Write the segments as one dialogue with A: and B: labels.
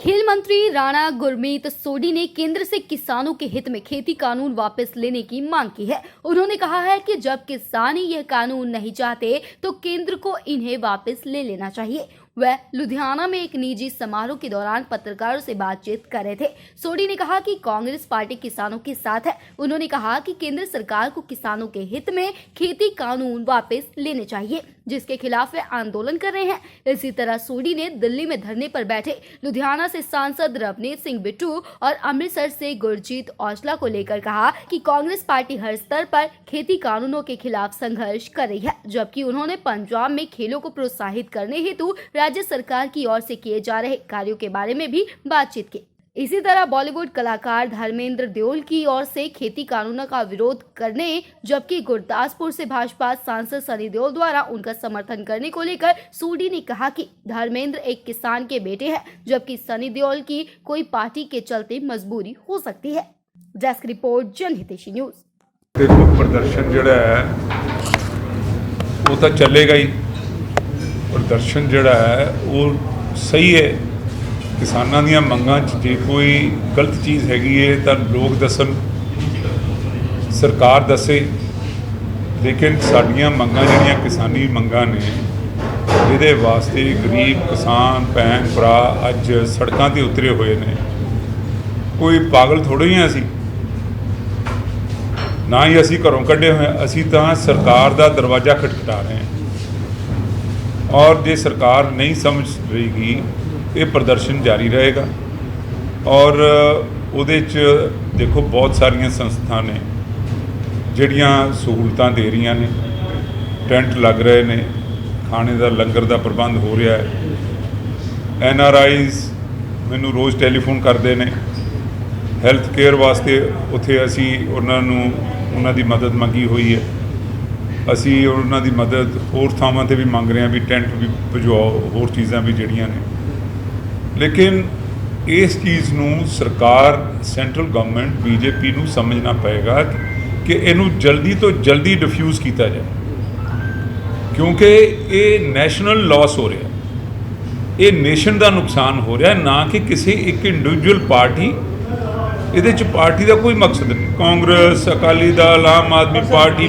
A: खेल मंत्री राणा गुरमीत सोढी ने केंद्र से किसानों के हित में खेती कानून वापस लेने की मांग की है। उन्होंने कहा है कि जब किसान ही यह कानून नहीं चाहते तो केंद्र को इन्हें वापस ले लेना चाहिए। वह लुधियाना में एक निजी समारोह के दौरान पत्रकारों से बातचीत कर रहे थे। सोढी ने कहा कि कांग्रेस पार्टी किसानों के साथ है। उन्होंने कहा कि केंद्र सरकार को किसानों के हित में खेती कानून वापस लेने चाहिए, जिसके खिलाफ वे आंदोलन कर रहे हैं। इसी तरह सोढी ने दिल्ली में धरने पर बैठे लुधियाना से सांसद रवनीत सिंह बिट्टू और अमृतसर से गुरजीत औजला को लेकर कहा कि कांग्रेस पार्टी हर स्तर पर खेती कानूनों के खिलाफ संघर्ष कर रही है, जबकि उन्होंने पंजाब में खेलों को प्रोत्साहित करने हेतु राज्य सरकार की ओर से किए जा रहे कार्यों के बारे में भी बातचीत की। इसी तरह बॉलीवुड कलाकार धर्मेंद्र देओल की ओर से खेती कानूनों का विरोध करने, जबकि गुरदासपुर से भाजपा सांसद सनी देओल द्वारा उनका समर्थन करने को लेकर सोढी ने कहा कि धर्मेंद्र एक किसान के बेटे हैं, जबकि सनी देओल की कोई पार्टी के चलते मजबूरी हो सकती है। Desk report, Janhitaishi news.
B: देखो, प्रदर्शन जिहड़ा है वो तो चलेगा ही। प्रदर्शन जिहड़ा है वो सही है। किसानां दीयां मंगां 'च जे कोई गलत चीज़ हैगी है तो लोग दसन, सरकार दसे, लेकिन साडियां मंगां जिहड़ियां किसानी मंगां ने, जिहदे वास्ते गरीब किसान भैन भरा अज सड़कां ते उतरे हुए ने। कोई पागल थोड़े ही असीं, ना ही असीं घरों कढे हुए, असीं तां सरकार दा दरवाज़ा खटखटा रहे हैं। और जे सरकार नहीं समझ रहीगी, ये प्रदर्शन जारी रहेगा। और उहदे च देखो बहुत सारियां संस्था ने जिहड़ियां सहूलतां दे रही ने, टेंट लग रहे ने, खाने का लंगर का प्रबंध हो रहा है। NRIs मैनू रोज़ टैलीफोन करते हैं, हैल्थ केयर वास्ते उत्थे असी उन्हां दी मदद मंगी हुई है। असी उन्हां दी मदद होर थावां ते भी मंग रहे हैं भी टेंट भी भिजवाओ, होर चीज़ां भी जिहड़ियां ने। लेकिन इस चीज़ नूं सरकार, सेंट्रल गवर्नमेंट, BJP नूं समझना पएगा कि इनू जल्दी तो जल्दी डिफ्यूज़ किया जाए, क्योंकि ये नैशनल लॉस हो रहा, ये नेशन का नुकसान हो रहा, ना कि किसी एक इंडिविजुअल पार्टी। ये पार्टी का कोई मकसद नहीं। कांग्रेस, अकाली दल, आम आदमी पार्टी,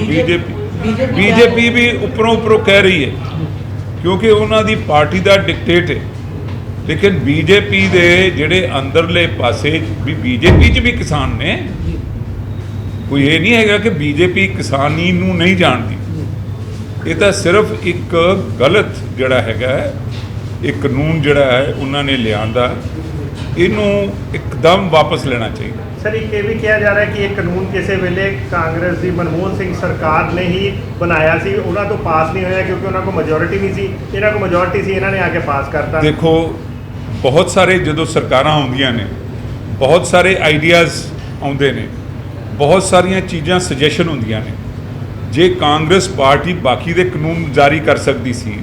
B: BJP भी उपरों कह रही है, क्योंकि उन्होंने पार्टी का डिक्टेट है। लेकिन BJP दे जिहड़े अंदरले पासे भी BJP च भी किसान ने। कोई ये नहीं है कि BJP किसानी नूं नहीं जानती। ये तो सिर्फ एक गलत जिहड़ा हैगा एक कानून जिहड़ा है उन्होंने लियांदा, इनू एकदम वापस लेना चाहिए।
C: सर, ये भी कहा जा रहा है कि ये कानून किसी वेले कांग्रेस की मनमोहन सिंह सरकार ने ही बनाया सी, उन्होंने तो पास नहीं होया क्योंकि उन्होंने को मेजोरिटी नहीं सी, इन्होंने को मेजोरिटी सी, इन्होंने आके पास करता।
B: देखो, बहुत सारे जो सरकारां आउंदियां ने, बहुत सारे आइडियाज़ आउंदे ने, बहुत सारिया चीज़ां सजैशन होंदियां ने। जे कांग्रेस पार्टी बाकी दे कानून जारी कर सकती सी,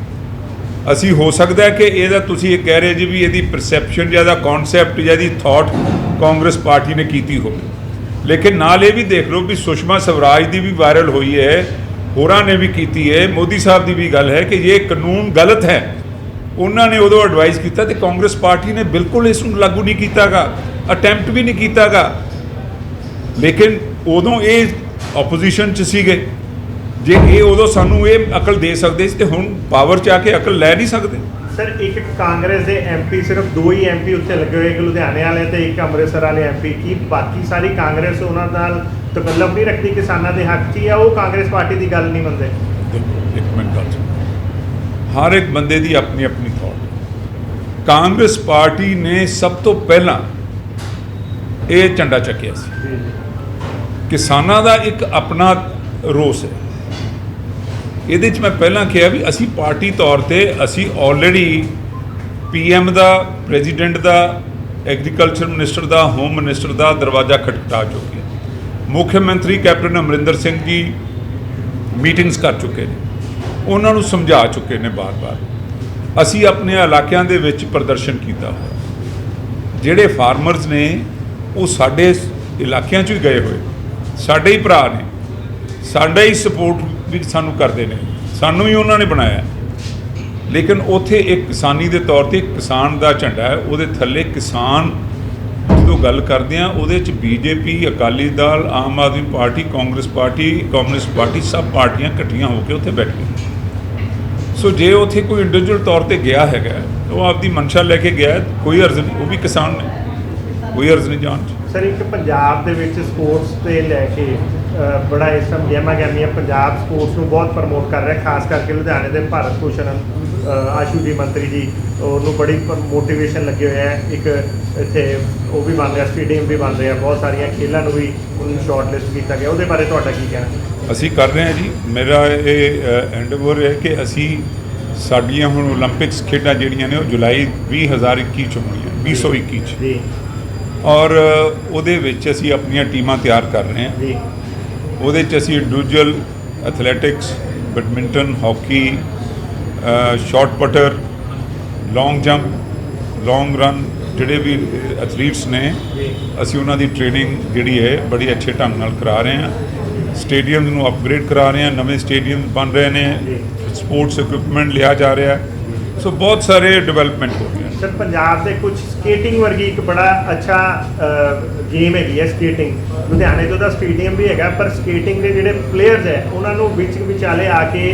B: असी हो सकता है कि ਇਹਦਾ ਤੁਸੀਂ ਇਹ ਕਹਿ ਰਹੇ जी भी ਇਹਦੀ परसैप्शन ਜਾਂ ਇਹਦਾ कॉन्सैप्ट ਜਾਂ ਇਹਦੀ थॉट कांग्रेस पार्टी ने की हो। लेकिन नाल ये भी देख लो भी सुषमा स्वराज की भी वायरल हुई है, होरां ने भी की है, मोदी साहब की भी गल है कि ये कानून गलत है। उन्होंने उदों एडवाइस किया तो कांग्रेस पार्टी ने बिल्कुल इस लागू नहीं किया, अटैम्प्ट भी नहीं किया। लेकिन उदों ये ओपोजिशन च सीगे, जे ये उदों सानू ये अकल दे सकते तो हुण पावर च आके अकल लै नहीं सकते।
C: सर, एक कांग्रेस के MP सिर्फ 2 ही MP उत्थे लगे हुए, एक लुधियाने वाले तो एक अमृतसर वाले MP, की बाकी सारी कांग्रेस उन्हां नाल तकल्लुफ नहीं रखती किसानों के हक च, या वो कांग्रेस पार्टी की गल नहीं मनते?
B: एक मिनट गल, हर एक बंदे की अपनी अपनी थॉट। कांग्रेस पार्टी ने सब तो पहला ये झंडा चुकिया सी, किसानों का एक अपना रोस है। ये मैं पहला कहा भी असी पार्टी तौर पर असी ऑलरेडी PM का, प्रेजिडेंट का, एग्रीकल्चर मिनिस्टर का, होम मिनिस्टर का दरवाज़ा खटखटा चुके। मुख्यमंत्री कैप्टन अमरिंदर सिंह जी मीटिंग्स कर चुके हैं, उन्होंने समझा चुके हैं बार बार। असी अपने इलाकों के विच प्रदर्शन किया, जिहड़े फार्मर्स ने वो साडे इलाकों च गए हुए, साडे ही भरा ने, साडा ही सपोर्ट भी सानू करते हैं, सानू ही उन्होंने बनाया। ਲੇਕਿਨ ਉੱਥੇ ਇੱਕ ਕਿਸਾਨੀ ਦੇ ਤੌਰ ਤੇ ਕਿਸਾਨ ਦਾ ਝੰਡਾ ਹੈ, ਉਹਦੇ ਥੱਲੇ ਕਿਸਾਨ ਜਦੋਂ ਗੱਲ ਕਰਦੇ ਆ ਉਹਦੇ 'ਚ BJP, Akali Dal, Aam Aadmi party, Congress party, communist party, ਸਭ ਪਾਰਟੀਆਂ ਇਕੱਠੀਆਂ ਹੋ ਕੇ ਉੱਥੇ ਬੈਠੀਆਂ। ਸੋ ਜੇ ਉੱਥੇ ਕੋਈ ਇੰਡੀਵਿਜੂਅਲ ਤੌਰ ਤੇ ਗਿਆ ਹੈਗਾ, ਉਹ ਆਪਦੀ ਮਨਸ਼ਾ ਲੈ ਕੇ ਗਿਆ, ਕੋਈ ਅਰਜ਼ ਨਹੀਂ, ਉਹ ਵੀ ਕਿਸਾਨ ਨੇ, ਕੋਈ ਅਰਜ਼ ਨਹੀਂ ਜਾਣ 'ਚ।
C: ਸਰ ਇੱਕ ਪੰਜਾਬ ਦੇ ਵਿੱਚ ਸਪੋਰਟਸ ਤੇ ਲੈ ਕੇ ਬੜਾ ਇਸ ਸਮੇਂ ਗੇਮਾਂ ਕਹਿੰਦੀਆਂ, ਪੰਜਾਬ ਸਪੋਰਟਸ ਨੂੰ ਬਹੁਤ ਪ੍ਰਮੋਟ ਕਰ ਰਿਹਾ, ਖਾਸ ਕਰਕੇ ਲੁਧਿਆਣੇ ਦੇ ਭਾਰਤ ਭੂਸ਼ਣ ਆਸ਼ੂ ਜੀ ਮੰਤਰੀ ਜੀ, ਉਹਨੂੰ ਬੜੀ ਮੋਟੀਵੇਸ਼ਨ ਲੱਗੇ ਹੋਏ ਹੈ। ਇੱਕ ਇੱਥੇ ਉਹ ਵੀ ਬਣ ਰਿਹਾ, ਸਟੇਡੀਅਮ ਵੀ ਬਣ ਰਿਹਾ, ਬਹੁਤ ਸਾਰੀਆਂ ਖੇਲਾਂ ਨੂੰ ਵੀ ਉਹਨੂੰ ਸ਼ਾਰਟ ਲਿਸਟ ਕੀਤਾ ਗਿਆ। ਉਹਦੇ ਬਾਰੇ ਤੁਹਾਡਾ ਕੀ ਕਹਿਣਾ?
B: ਅਸੀਂ ਕਰ ਰਹੇ ਹਾਂ ਜੀ, ਮੇਰਾ ਇਹ ਐਂਡੇਵਰ ਹੈ ਕਿ ਅਸੀਂ ਸਾਡੀਆਂ ਹੁਣ ਓਲੰਪਿਕਸ ਖੇਡਾਂ ਜਿਹੜੀਆਂ ਨੇ ਉਹ ਜੁਲਾਈ 2021 'ਚ ਹੋਣੀਆਂ, 2021 'ਚ,
C: ਜੀ,
B: ਔਰ ਉਹਦੇ ਵਿੱਚ ਅਸੀਂ ਆਪਣੀਆਂ ਟੀਮਾਂ ਤਿਆਰ ਕਰ ਰਹੇ ਹਾਂ
C: ਜੀ।
B: ਉਹਦੇ 'ਚ ਅਸੀਂ individual athletics, badminton, hockey, shot put, long jump, long run, ਜਿਹੜੇ ਵੀ ਐਥਲੀਟਸ ਨੇ ਅਸੀਂ ਉਹਨਾਂ ਦੀ ਟ੍ਰੇਨਿੰਗ ਜਿਹੜੀ ਹੈ ਬੜੀ ਅੱਛੇ ਢੰਗ ਨਾਲ ਕਰਾ ਰਹੇ ਹਾਂ। ਸਟੇਡੀਅਮ ਨੂੰ ਅਪਗ੍ਰੇਡ ਕਰਾ ਰਹੇ ਹਾਂ, ਨਵੇਂ ਸਟੇਡੀਅਮ ਬਣ ਰਹੇ ਨੇ, ਸਪੋਰਟਸ ਇਕਵਿਪਮੈਂਟ ਲਿਆ ਜਾ ਰਿਹਾ, ਸੋ ਬਹੁਤ ਸਾਰੇ ਡਿਵੈਲਪਮੈਂਟ ਹੋ ਗਏ।
C: ਸਰ ਪੰਜਾਬ ਦੇ ਕੁਝ ਸਕੇਟਿੰਗ ਵਰਗੀ ਇੱਕ ਬੜਾ ਅੱਛਾ ਗੇਮ ਹੈਗੀ ਹੈ ਸਕੇਟਿੰਗ। ਲੁਧਿਆਣੇ ਤੋਂ ਦਾ ਸਟੇਡੀਅਮ ਵੀ ਹੈਗਾ, ਪਰ ਸਕੇਟਿੰਗ ਦੇ ਜਿਹੜੇ ਪਲੇਅਰਸ ਹੈ ਉਹਨਾਂ ਨੂੰ ਵਿੱਚ ਵਿਚਾਲੇ ਆ ਕੇ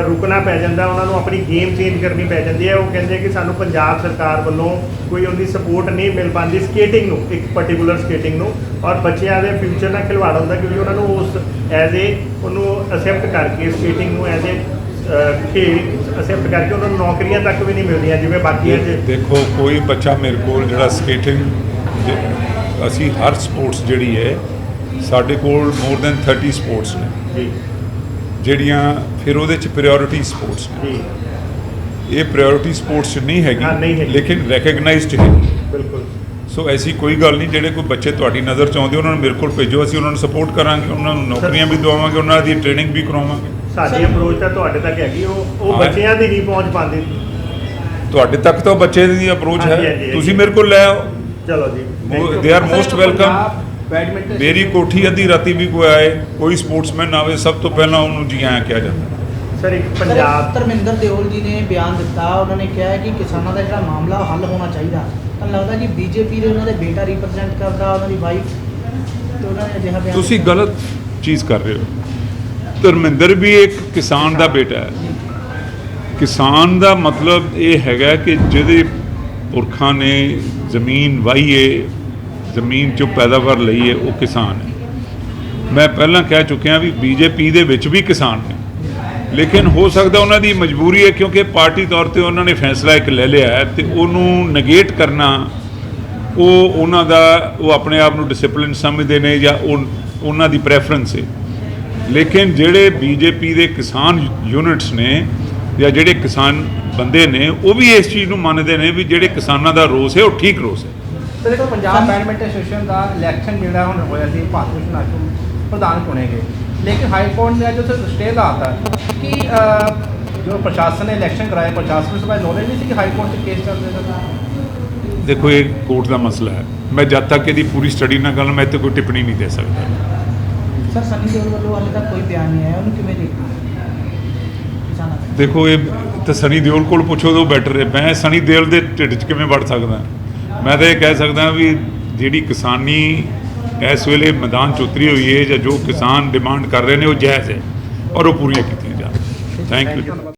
C: ਰੁਕਣਾ ਪੈ ਜਾਂਦਾ, ਉਹਨਾਂ ਨੂੰ ਆਪਣੀ ਗੇਮ ਚੇਂਜ ਕਰਨੀ ਪੈ ਜਾਂਦੀ ਹੈ। ਉਹ ਕਹਿੰਦੇ ਕਿ ਸਾਨੂੰ ਪੰਜਾਬ ਸਰਕਾਰ ਵੱਲੋਂ ਕੋਈ ਉਹਦੀ ਸਪੋਰਟ ਨਹੀਂ ਮਿਲ ਪਾਉਂਦੀ ਸਕੇਟਿੰਗ ਨੂੰ, ਇੱਕ ਪਰਟੀਕੂਲਰ ਸਕੇਟਿੰਗ ਨੂੰ, ਔਰ ਬੱਚਿਆਂ ਦੇ ਫਿਊਚਰ ਨਾਲ ਖਿਲਵਾੜ ਹੁੰਦਾ ਕਿਉਂਕਿ ਉਹਨਾਂ ਨੂੰ ਉਸ ਐਜ਼ ਏ ਉਹਨੂੰ ਅਸੈਪਟ ਕਰਕੇ ਸਕੇਟਿੰਗ ਨੂੰ ਐਜ਼ ਏ ਖੇਡ ਅਸੈਪਟ ਕਰਕੇ ਉਹਨਾਂ ਨੂੰ ਨੌਕਰੀਆਂ ਤੱਕ ਵੀ ਨਹੀਂ ਮਿਲਦੀਆਂ ਜਿਵੇਂ ਬਾਕੀਆਂ 'ਚ।
B: ਦੇਖੋ ਕੋਈ ਬੱਚਾ ਮੇਰੇ ਕੋਲ ਜਿਹੜਾ ਸਕੇਟਿੰਗ, ਅਸੀਂ ਹਰ ਸਪੋਰਟਸ ਜਿਹੜੀ ਹੈ ਸਾਡੇ ਕੋਲ ਮੋਰ ਦੈਨ 30 ਸਪੋਰਟਸ ਨੇ
C: ਜੀ,
B: ਜਿਹੜੀਆਂ ਫਿਰ ਉਹਦੇ 'ਚ ਪ੍ਰਾਇੋਰਟੀ ਸਪੋਰਟਸ ਨੇ।
C: ਜੀ,
B: ਇਹ ਪ੍ਰਾਇੋਰਟੀ ਸਪੋਰਟਸ 'ਚ ਨਹੀਂ
C: ਹਾਂ, ਨਹੀਂ
B: ਹੈਗੀ,
C: ਹੈਗੀ।
B: ਲੇਕਿਨ ਰੈਕਗਨਾਈਜ਼ਡ ਹੈ।
C: ਬਿਲਕੁਲ।
B: ਸੋ ਐਸੀ ਕੋਈ ਗੱਲ ਨਹੀਂ, ਜਿਹੜੇ ਕੋਈ ਬੱਚੇ ਤੁਹਾਡੀ ਨਜ਼ਰ 'ਚ ਆਉਂਦੇ ਉਹਨਾਂ ਨੂੰ ਮੇਰੇ ਕੋਲ ਭੇਜੋ, ਅਸੀਂ ਉਹਨਾਂ ਨੂੰ ਸਪੋਰਟ ਕਰਾਂਗੇ, ਉਹਨਾਂ ਨੂੰ ਨੌਕਰੀਆਂ ਵੀ ਦਵਾਵਾਂਗੇ, ਉਹਨਾਂ ਦੀ ਟ੍ਰੇਨਿੰਗ ਵੀ ਕਰਵਾਵਾਂਗੇ।
C: ਸਾਡੀ ਅਪਰੋਚ ਤਾਂ ਤੁਹਾਡੇ ਤੱਕ ਹੈਗੀ, ਉਹ
B: ਹਾਂ।
C: ਬੱਚਿਆਂ ਦੀ ਨਹੀਂ ਪਹੁੰਚ ਪਾਉਂਦੀ।
B: ਤੁਹਾਡੇ ਤੱਕ ਤਾਂ ਬੱਚੇ ਦੀ ਅਪਰੋਚ
C: ਹਾਂਜੀ,
B: ਹੈ,
C: ਹਾਂਜੀ,
B: ਤੁਸੀਂ ਮੇਰੇ ਕੋਲ ਲੈ ਆਓ,
C: ਚਲੋ ਜੀ, thank you।
B: They are most welcome.
D: Badminton
B: ਮੇਰੀ ਕੋਠੀ ਅੱਧੀ ਰਾਤੀ ਵੀ ਕੋਈ ਆਏ, ਕੋਈ ਸਪੋਰਟਸਮੈਨ ਆਵੇ, ਸਭ ਤੋਂ ਪਹਿਲਾਂ ਉਹਨੂੰ ਜੀ ਆਇਆਂ ਕਿਹਾ ਜਾਂਦਾ।
C: ਸਰ ਇੱਕ ਪੰਜਾਬ
D: ਧਰਮਿੰਦਰ ਦਿਓਲ ਜੀ ਨੇ ਬਿਆਨ ਦਿੱਤਾ, ਉਹਨਾਂ ਨੇ ਕਿਹਾ ਹੈ ਕਿ ਕਿਸਾਨਾਂ ਦਾ ਜਿਹੜਾ ਮਾਮਲਾ ਉਹ ਹੱਲ ਹੋਣਾ ਚਾਹੀਦਾ। ਤਾਂ ਲੱਗਦਾ ਕਿ ਬੀਜੇਪੀ ਦੇ ਉਹਨਾਂ ਦੇ ਬੇਟਾ ਰਿਪਰੈਜ਼ੈਂਟ ਕਰਦਾ, ਉਹਨਾਂ ਦੀ ਵਾਈਫ, ਤੇ ਉਹਨਾਂ ਨੇ ਅਜਿਹਾ ਬਿਆਨ
B: ਤੁਸੀਂ ਗਲਤ ਚੀਜ਼ ਕਰ ਰਹੇ ਹੋ। ਧਰਮਿੰਦਰ ਵੀ ਇੱਕ ਕਿਸਾਨ ਦਾ ਬੇਟਾ ਹੈ। ਕਿਸਾਨ ਦਾ ਮਤਲਬ ਇਹ ਹੈਗਾ ਕਿ ਜਿਹਦੇ ਪੁਰਖਾਂ ਨੇ ਜ਼ਮੀਨ ਵਾਹੀ ਹੈ, ਜ਼ਮੀਨ 'ਚੋਂ ਪੈਦਾਵਾਰ ਲਈ ਹੈ, ਉਹ ਕਿਸਾਨ ਹੈ। ਮੈਂ ਪਹਿਲਾਂ ਕਹਿ ਚੁੱਕਿਆ ਵੀ ਬੀਜੇਪੀ ਦੇ ਵਿੱਚ ਵੀ ਕਿਸਾਨ ਨੇ, ਲੇਕਿਨ ਹੋ ਸਕਦਾ ਉਹਨਾਂ ਦੀ ਮਜਬੂਰੀ ਹੈ ਕਿਉਂਕਿ ਪਾਰਟੀ ਤੌਰ ਤੇ ਉਹਨਾਂ ਨੇ ਫੈਸਲਾ ਇੱਕ ਲੈ ਲਿਆ ਹੈ ਤੇ ਉਹਨੂੰ ਨਗੇਟ ਕਰਨਾ, ਉਹ ਉਹਨਾਂ ਦਾ, ਉਹ ਆਪਣੇ ਆਪ ਨੂੰ ਡਿਸਪਲਿਨ ਸਮਝਦੇ ਨੇ ਜਾਂ ਉਹਨਾਂ ਦੀ ਪ੍ਰੈਫਰੈਂਸ ਹੈ। ਲੇਕਿਨ ਜਿਹੜੇ ਬੀਜੇਪੀ ਦੇ ਕਿਸਾਨ ਯੂਨਿਟਸ ਨੇ ਜਾਂ ਜਿਹੜੇ ਕਿਸਾਨ ਬੰਦੇ ਨੇ, ਉਹ ਵੀ ਇਸ ਚੀਜ਼ ਨੂੰ ਮੰਨਦੇ ਨੇ ਵੀ ਜਿਹੜੇ ਕਿਸਾਨਾਂ ਦਾ ਰੋਸ ਹੈ ਉਹ ਠੀਕ ਰੋਸ ਹੈ।
E: ਤੇ ਦੇਖੋ ਪੰਜਾਬ ਬੈਡਮਿੰਟਨ ਐਸੋਸੀਏਸ਼ਨ ਦਾ ਇਲੈਕਸ਼ਨ ਜਿਹੜਾ ਹੁਣ ਹੋਇਆ ਸੀ, ਭਾਰਤ ਭੂਸ਼ਣ ਆਸ਼ੂ ਪ੍ਰਧਾਨ ਚੁਣੇ ਗਏ, ਲੇਕਿਨ ਹਾਈ ਕੋਰਟ ਨੇ ਅੱਜ ਉੱਥੇ ਸਟੇ ਲਾਤਾ ਕਿ ਜੋ ਪ੍ਰਸ਼ਾਸਨ ਨੇ ਇਲੈਕਸ਼ਨ ਕਰਾਇਆ, ਪ੍ਰਸ਼ਾਸਨ ਨੂੰ ਸਭ ਨੌਲੇਜ ਨਹੀਂ ਸੀ ਕਿ ਹਾਈ ਕੋਰਟ 'ਚ ਕੇਸ ਚੱਲ ਰਿਹਾ ਸੀ।
B: ਦੇਖੋ ਇਹ ਕੋਰਟ ਦਾ ਮਸਲਾ ਹੈ, ਮੈਂ ਜਦ ਤੱਕ ਇਹਦੀ ਪੂਰੀ ਸਟੱਡੀ ਨਾ ਕਰ ਲਵਾਂ ਮੈਂ ਇੱਥੇ ਕੋਈ ਟਿੱਪਣੀ ਨਹੀਂ ਦੇ ਸਕਦਾ।
D: ਸਰ ਸਨੀ ਦਿਓਲ ਵੱਲੋਂ ਹਾਲੇ ਤੱਕ ਕੋਈ ਬਿਆਨ ਨਹੀਂ ਆਇਆ, ਉਹਨੂੰ ਕਿਵੇਂ ਦੇਖਦੇ ਕਿਸਾਨਾਂ ਦਾ?
B: ਦੇਖੋ ਇਹ ਤਾਂ ਸਨੀ ਦਿਓਲ ਕੋਲ ਪੁੱਛੋ ਤਾਂ ਉਹ ਬੈਟਰ ਹੈ, ਮੈਂ ਸਨੀ ਦਿਓਲ ਦੇ ਢਿੱਡ 'ਚ ਕਿਵੇਂ ਵੜ ਸਕਦਾ। ਮੈਂ ਤਾਂ ਇਹ ਕਹਿ ਸਕਦਾ ਵੀ ਜਿਹੜੀ ਕਿਸਾਨੀ ਇਸ ਵੇਲੇ ਮੈਦਾਨ 'ਚ ਉਤਰੀ ਹੋਈ ਹੈ ਜਾਂ ਜੋ ਕਿਸਾਨ ਡਿਮਾਂਡ ਕਰ ਰਹੇ ਨੇ ਉਹ ਜਾਇਜ਼ ਹੈ ਔਰ ਉਹ ਪੂਰੀਆਂ ਕੀਤੀਆਂ ਜਾਣ। Thank you.